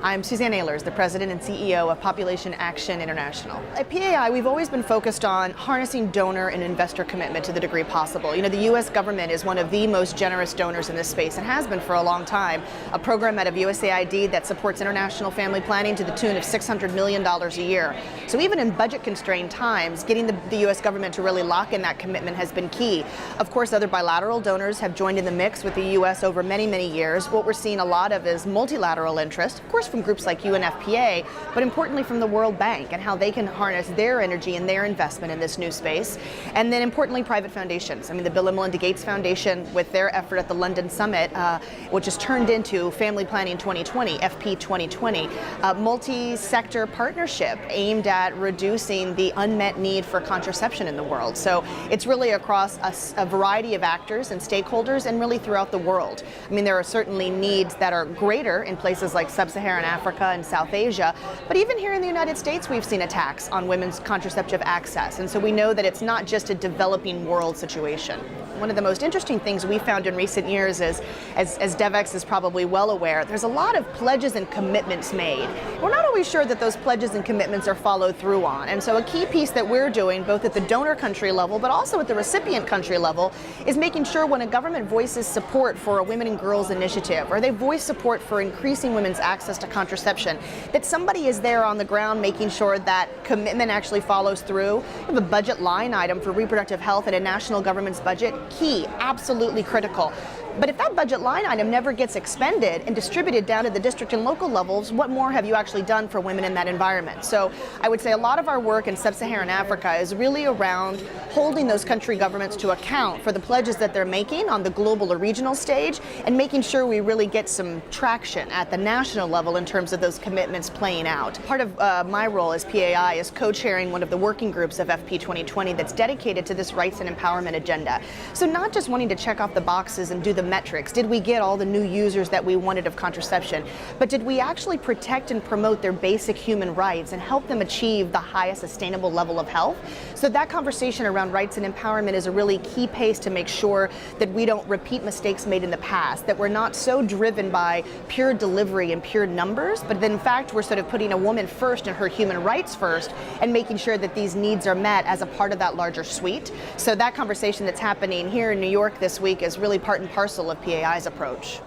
I'm Suzanne Ehlers, the President and CEO of Population Action International. At PAI, we've always been focused on harnessing donor and investor commitment to the degree possible. You know, the U.S. government is one of the most generous donors in this space and has been for a long time. A program out of USAID that supports international family planning to the tune of $600 million a year. So even in budget-constrained times, getting the U.S. government to really lock in that commitment has been key. Of course, other bilateral donors have joined in the mix with the U.S. over many, many years. What we're seeing a lot of is multilateral interest, of course, from groups like UNFPA, but importantly from the World Bank and how they can harness their energy and their investment in this new space. And then importantly, private foundations. I mean, the Bill and Melinda Gates Foundation, with their effort at the London Summit, which has turned into Family Planning 2020, FP 2020, a multi-sector partnership aimed at reducing the unmet need for contraception in the world. So it's really across a variety of actors and stakeholders and really throughout the world. I mean, there are certainly needs that are greater in places like Sub-Saharan Africa and South Asia, but even here in the United States, we've seen attacks on women's contraceptive access. And so we know that it's not just a developing world situation. One of the most interesting things we found in recent years is, as DevEx is probably well aware, there's a lot of pledges and commitments made. We're not always sure that those pledges and commitments are followed through on. And so a key piece that we're doing, both at the donor country level, but also at the recipient country level, is making sure when a government voices support for a Women and Girls Initiative, or they voice support for increasing women's access to contraception, that somebody is there on the ground making sure that commitment actually follows through. We have a budget line item for reproductive health in a national government's budget. Key, absolutely critical. But if that budget line item never gets expended and distributed down to the district and local levels, what more have you actually done for women in that environment? So I would say a lot of our work in Sub-Saharan Africa is really around holding those country governments to account for the pledges that they're making on the global or regional stage and making sure we really get some traction at the national level in terms of those commitments playing out. Part of my role as PAI is co-chairing one of the working groups of FP 2020 that's dedicated to this rights and empowerment agenda. So not just wanting to check off the boxes and do the metrics. Did we get all the new users that we wanted of contraception? But did we actually protect and promote their basic human rights and help them achieve the highest sustainable level of health? So that conversation around rights and empowerment is a really key pace to make sure that we don't repeat mistakes made in the past, that we're not so driven by pure delivery and pure numbers, but that in fact we're sort of putting a woman first and her human rights first and making sure that these needs are met as a part of that larger suite. So that conversation that's happening here in New York this week is really part and parcel of PAI's approach.